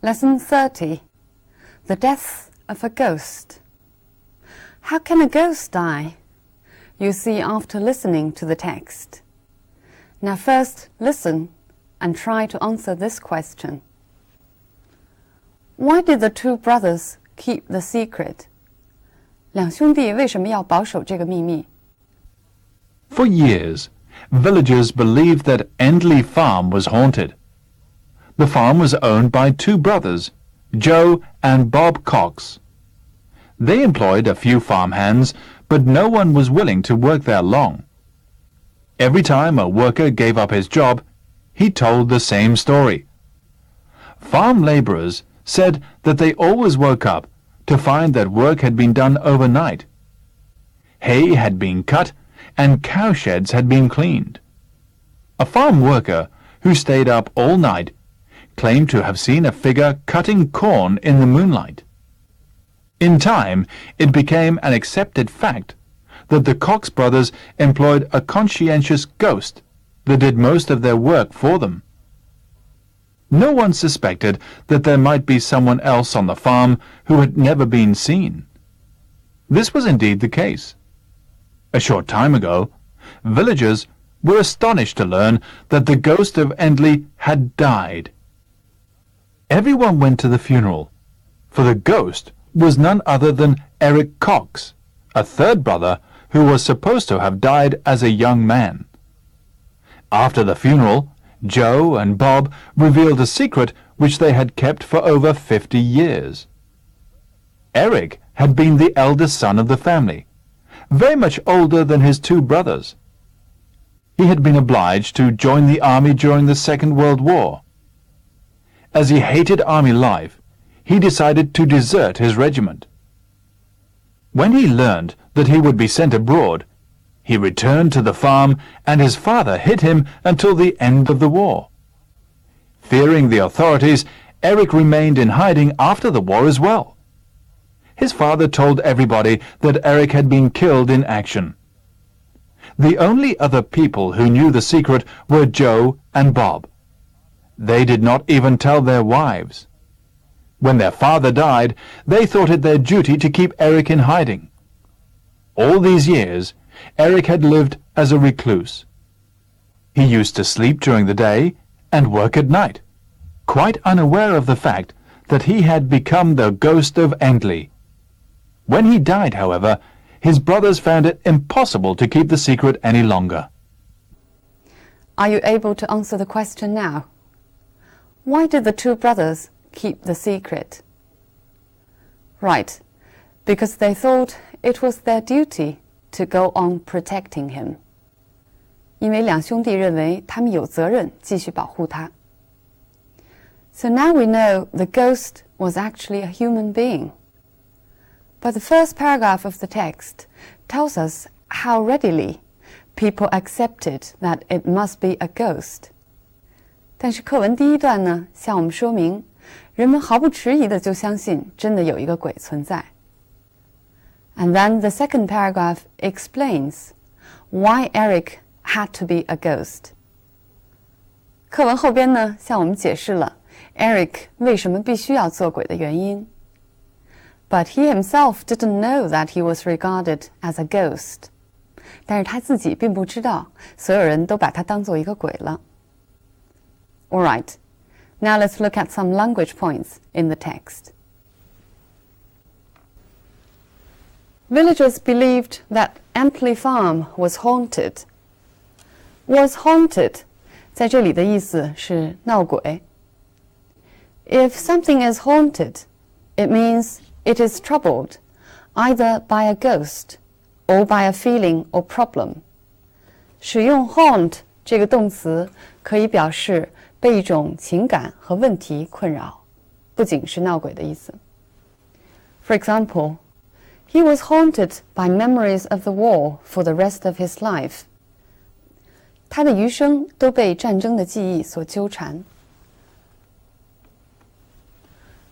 Lesson 30. The Death of a Ghost. How can a ghost die? You'll see after listening to the text. Now first listen and try to answer this question. Why did the two brothers keep the secret? 两兄弟为什么要保守这个秘密？ For years, villagers believed that Endley Farm was haunted. The farm was owned by two brothers, Joe and Bob Cox. They employed a few farmhands, but no one was willing to work there long. Every time a worker gave up his job, he told the same story. Farm laborers said that they always woke up to find that work had been done overnight. Hay had been cut and cowsheds had been cleaned. A farm worker who stayed up all night claimed to have seen a figure cutting corn in the moonlight. In time, it became an accepted fact that the Cox brothers employed a conscientious ghost that did most of their work for them. No one suspected that there might be someone else on the farm who had never been seen. This was indeed the case. A short time ago, villagers were astonished to learn that the ghost of Endley had died. Everyone went to the funeral, for the ghost was none other than Eric Cox, a third brother who was supposed to have died as a young man. After the funeral, Joe and Bob revealed a secret which they had kept for over 50 years. Eric had been the eldest son of the family, very much older than his two brothers. He had been obliged to join the army during the Second World War. As he hated army life, he decided to desert his regiment. When he learned that he would be sent abroad, he returned to the farm and his father hid him until the end of the war. Fearing the authorities, Eric remained in hiding after the war as well. His father told everybody that Eric had been killed in action. The only other people who knew the secret were Joe and Bob. They did not even tell their wives. When their father died, they thought it their duty to keep Eric in hiding. All these years, Eric had lived as a recluse. He used to sleep during the day and work at night, quite unaware of the fact that he had become the ghost of Endley. When he died, however, his brothers found it impossible to keep the secret any longer. Are you able to answer the question now? Why did the two brothers keep the secret? Right, because they thought it was their duty to go on protecting him. 因为两兄弟认为他们有责任继续保护他。So now we know the ghost was actually a human being. But the first paragraph of the text tells us how readily people accepted that it must be a ghost. 但是课文第一段呢，向我们说明，人们毫不迟疑的就相信真的有一个鬼存在。And then the second paragraph explains why Eric had to be a ghost. 课文后边呢，向我们解释了 Eric 为什么必须要做鬼的原因。But he himself didn't know that he was regarded as a ghost. 但是他自己并不知道，所有人都把他当做一个鬼了。All right, now let's look at some language points in the text. Villagers believed that Endley Farm was haunted. Was haunted 在这里的意思是闹鬼。If something is haunted, it means it is troubled, either by a ghost or by a feeling or problem. 使用 haunt 这个动词可以表示被一种情感和问题困扰，不仅是闹鬼的意思。For example, he was haunted by memories of the war for the rest of his life. 他的余生都被战争的记忆所纠缠。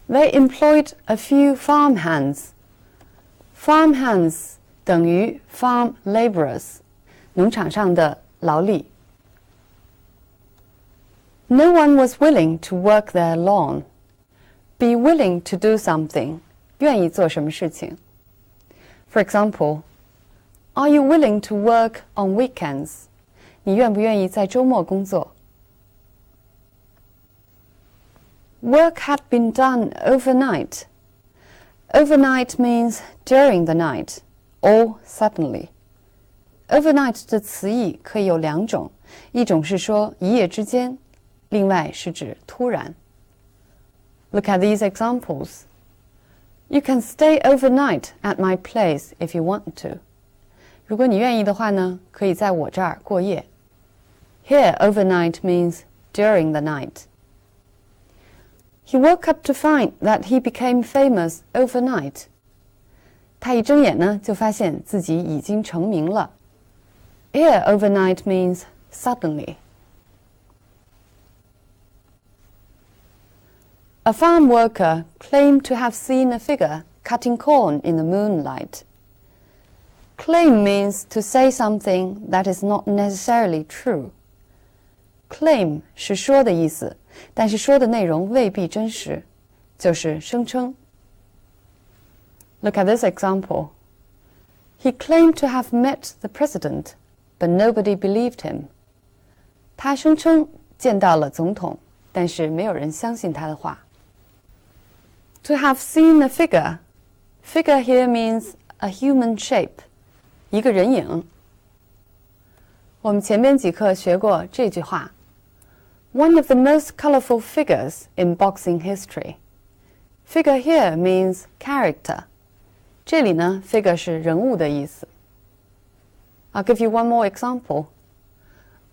They employed a few farmhands. Farmhands 等于 farm laborers, 农场上的劳力。No one was willing to work there long. be willing to do something, 愿意做什么事情。For example, are you willing to work on weekends? 你愿不愿意在周末工作？ Work had been done overnight. Overnight means during the night or suddenly. Overnight 的词义可以有两种，一种是说一夜之间，另外是指突然。Look at these examples. You can stay overnight at my place if you want to. 如果你愿意的话呢，可以在我这儿过夜。Here, overnight means during the night. He woke up to find that he became famous overnight. 他一睁眼呢，就发现自己已经成名了。Here, overnight means suddenly. A farm worker claimed to have seen a figure cutting corn in the moonlight. Claim means to say something that is not necessarily true. Claim 是说的意思，但是说的内容未必真实，就是声称。Look at this example. He claimed to have met the president, but nobody believed him. 他声称见到了总统，但是没有人相信他的话。To have seen a figure. Figure here means a human shape. 一个人影。我们前面几课学过这句话。One of the most colorful figures in boxing history. Figure here means character. 这里呢 figure 是人物的意思。I'll give you one more example.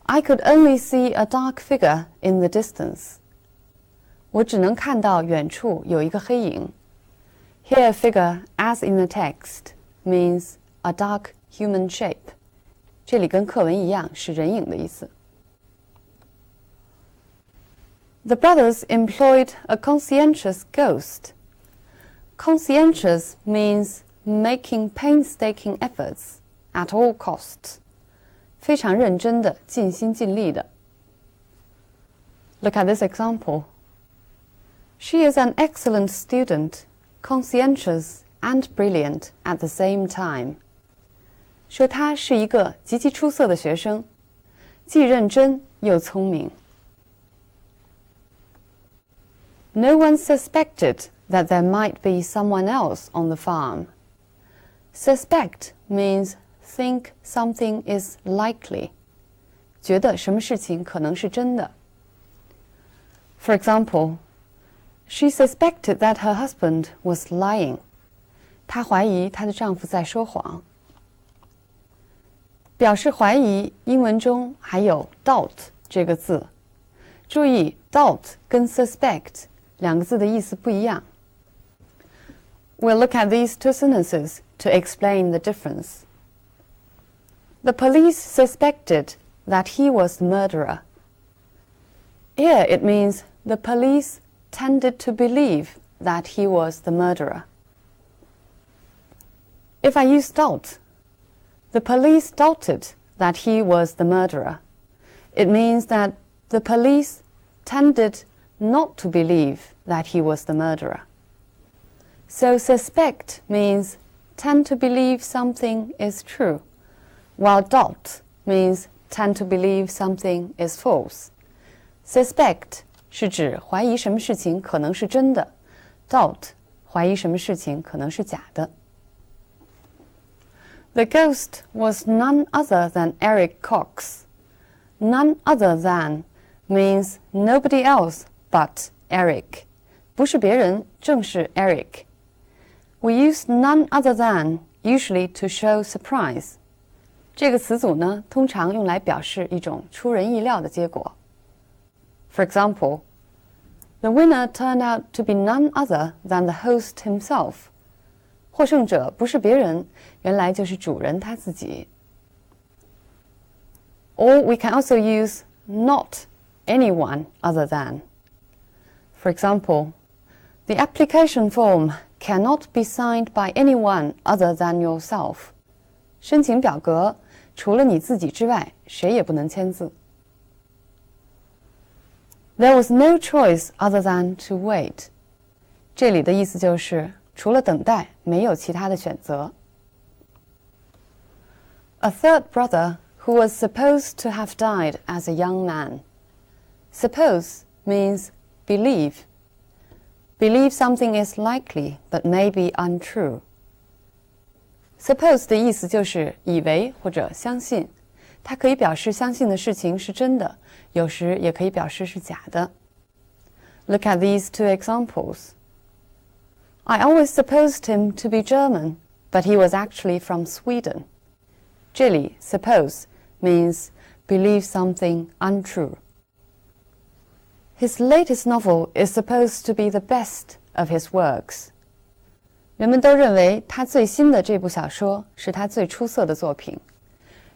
I could only see a dark figure in the distance. 我只能看到远处有一个黑影。Here, figure, as in the text, means a dark human shape. 这里跟课文一样，是人影的意思。The brothers employed a conscientious ghost. Conscientious means making painstaking efforts at all costs. 非常认真的，尽心尽力的。Look at this example. She is an excellent student, conscientious and brilliant at the same time. 说她是一个极其出色的学生，既认真又聪明。No one suspected that there might be someone else on the farm. Suspect means think something is likely. 觉得什么事情可能是真的。For example, she suspected that her husband was lying. 她怀疑她的丈夫在说谎。表示怀疑，英文中还有 doubt 这个字。注意 doubt 跟 suspect 两个字的意思不一样。We'll look at these two sentences to explain the difference. The police suspected that he was the murderer. Here it means the police tended to believe that he was the murderer. If I use doubt, the police doubted that he was the murderer. It means that the police tended not to believe that he was the murderer. So suspect means tend to believe something is true, while doubt means tend to believe something is false. Suspect 是指怀疑什么事情可能是真的 ，doubt 怀疑什么事情可能是假的。The ghost was none other than Eric Cox. None other than means nobody else but Eric. 不是别人，正是 Eric. We use none other than usually to show surprise. 这个词组呢，通常用来表示一种出人意料的结果。For example, the winner turned out to be none other than the host himself. 获胜者不是别人，原来就是主人他自己。Or we can also use not anyone other than. For example, the application form cannot be signed by anyone other than yourself. 申请表格除了你自己之外，谁也不能签字。There was no choice other than to wait. 这里的意思就是除了等待，没有其他的选择。A third brother who was supposed to have died as a young man. Suppose means believe. Believe something is likely, but may be untrue. Suppose 的意思就是以为或者相信，它可以表示相信的事情是真的，有时也可以表示是假的。Look at these two examples. I always supposed him to be German, but he was actually from Sweden. 这里 suppose means believe something untrue. His latest novel is supposed to be the best of his works. 人们都认为他最新的这部小说是他最出色的作品。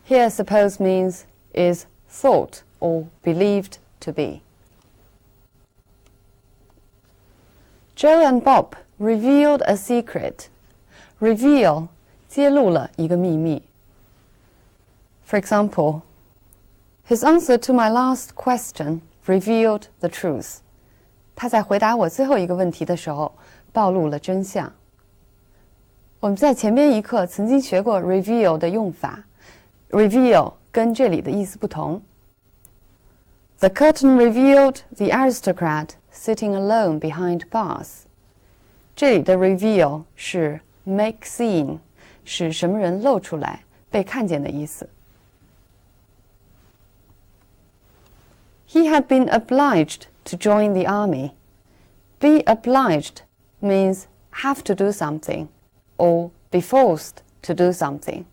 Here suppose means is thought or believed to be. Joe and Bob revealed a secret. Reveal 揭露了一个秘密。For example, his answer to my last question revealed the truth. 他在回答我最后一个问题的时候，暴露了真相。我们在前边一课曾经学过 reveal 的用法 ，reveal 跟这里的意思不同。The curtain revealed the aristocrat sitting alone behind bars. 这里的 reveal 是 make seen， 使什么人露出来、被看见的意思。He had been obliged to join the army. Be obliged means have to do something, or be forced to do something.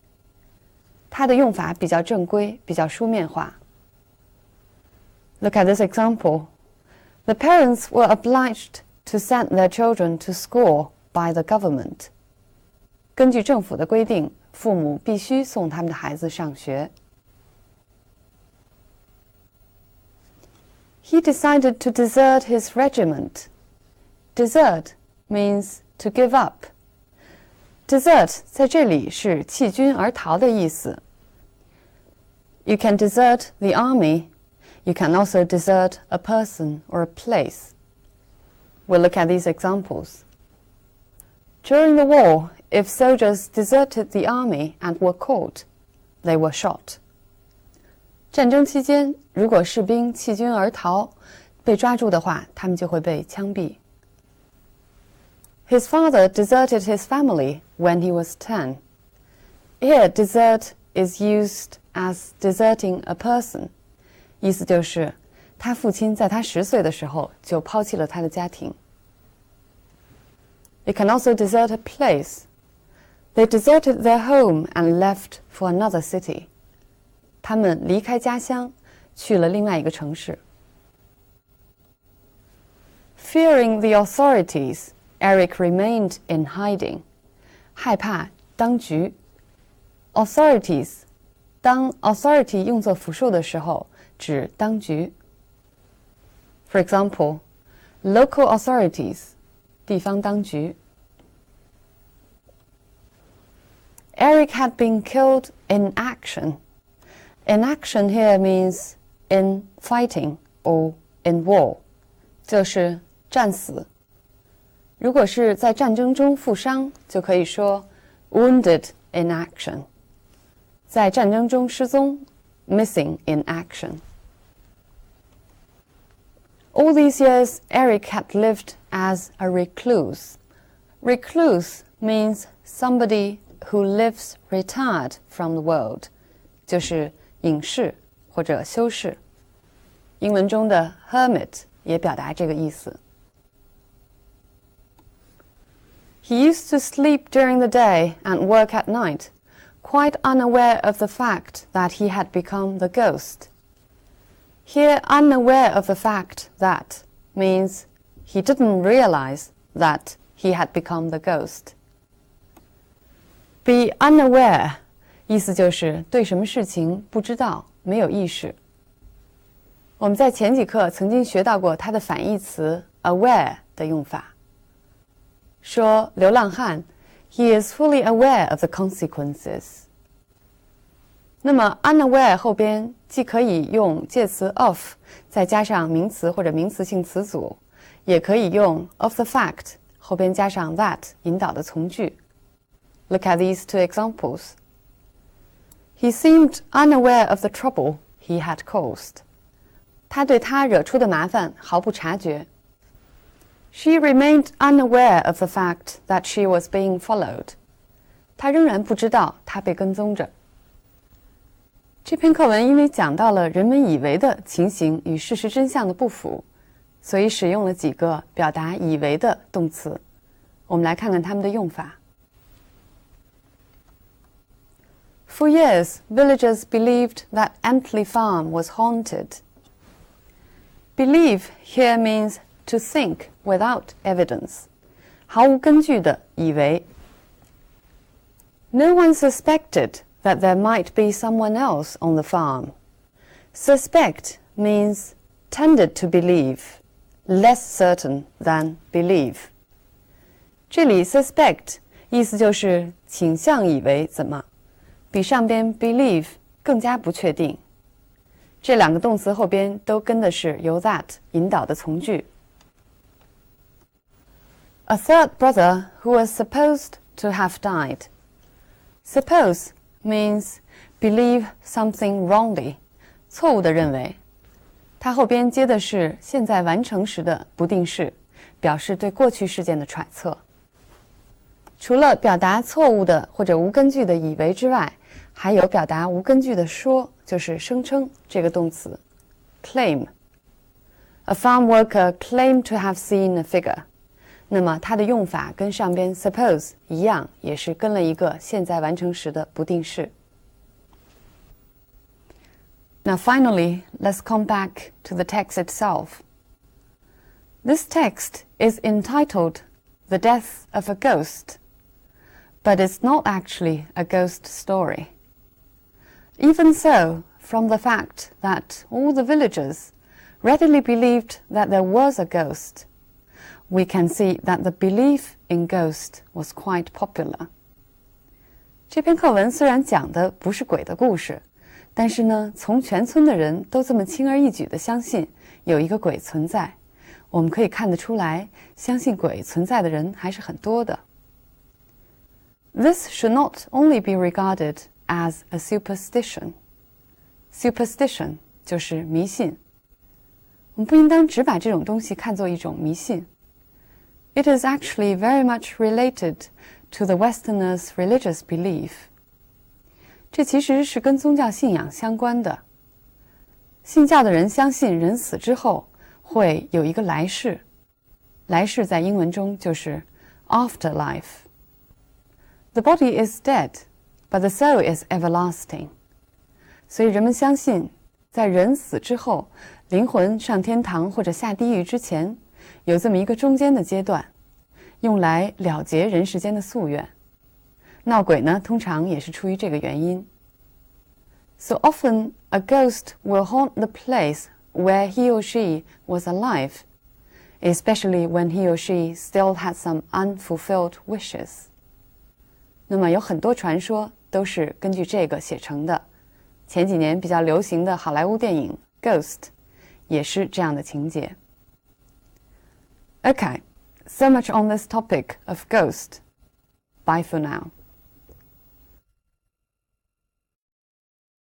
它的用法比较正规，比较书面化。Look at this example. The parents were obliged to send their children to school by the government. 根据政府的规定，父母必须送他们的孩子上学。He decided to desert his regiment. Desert means to give up. Desert 在这里是弃军而逃的意思。You can desert the army. You can also desert a person or a place. We'll look at these examples. During the war, if soldiers deserted the army and were caught, they were shot. 战争期间，如果士兵弃军而逃，被抓住的话，他们就会被枪毙。His father deserted his family when he was 10. Here, desert is used as deserting a person. 意思就是他父亲在他10岁的时候就抛弃了他的家庭。It can also desert a place. They deserted their home and left for another city. 他们离开家乡，去了另外一个城市。Fearing the authorities, Eric remained in hiding. 害怕当局。Authorities 当 authority 用作复数的时候，指当局。For example, local authorities 地方当局。Eric had been killed in action. In action here means in fighting or in war. 就是战死。如果是在战争中负伤，就可以说 wounded in action. 在战争中失踪 missing in action. All these years, Eric had lived as a recluse. Recluse means somebody who lives retired from the world. 就是隐士或者修士。英文中的 hermit 也表达这个意思。He used to sleep during the day and work at night, quite unaware of the fact that he had become the ghost. Here, unaware of the fact that means he didn't realize that he had become the ghost. Be unaware 意思就是对什么事情不知道，没有意识。我们在前几课曾经学到过它的反义词 aware 的用法。说流浪汉 he is fully aware of the consequences. 那么 unaware 后边既可以用介词 of 再加上名词或者名词性词组，也可以用 of the fact 后边加上 that 引导的从句。Look at these two examples. He seemed unaware of the trouble he had caused. 他对他惹出的麻烦毫不察觉。She remained unaware of the fact that she was being followed. 她仍然不知道她被跟踪着。这篇课文因为讲到了人们以为的情形与事实真相的不符，所以使用了几个表达以为的动词。我们来看看它们的用法。For years, villagers believed that Emtley Farm was haunted. Believe here means to think without evidence. 毫无根据的以为。No one suspected that there might be someone else on the farm. Suspect means tended to believe, less certain than believe. 这里 suspect 意思就是倾向以为怎么，比上边 believe 更加不确定。这两个动词后边都跟的是由 that 引导的从句。A third brother who was supposed to have died. Suppose means believe something wrongly, 错误地认为。它后边接的是现在完成时的不定式，表示对过去事件的揣测。除了表达错误的或者无根据的以为之外，还有表达无根据的说，就是声称这个动词 claim. A farm worker claimed to have seen a figure. 那么它的用法跟上边 suppose 一样，也是跟了一个现在完成时的不定式。Now finally, let's come back to the text itself. This text is entitled The Death of a Ghost, but it's not actually a ghost story. Even so, from the fact that all the villagers readily believed that there was a ghost, we can see that the belief in ghost was quite popular. 这篇课文虽然讲的不是鬼的故事，但是呢，从全村的人都这么轻而易举地相信有一个鬼存在，我们可以看得出来，相信鬼存在的人还是很多的。This should not only be regarded as a superstition. Superstition 就是迷信。我们不应当只把这种东西看作一种迷信。It is actually very much related to the Westerners' religious belief. 这其实是跟宗教信仰相关的。信教的人相信人死之后会有一个来世，来世在英文中就是 afterlife. The body is dead, but the soul is everlasting. 所以人们相信，在人死之后，灵魂上天堂或者下地狱之前，有这么一个中间的阶段，用来了结人世间的夙愿。闹鬼呢，通常也是出于这个原因。So often, a ghost will haunt the place where he or she was alive, especially when he or she still had some unfulfilled wishes. 那么有很多传说都是根据这个写成的。前几年比较流行的好莱坞电影《Ghost》也是这样的情节。Okay, so much on this topic of ghost. Bye for now.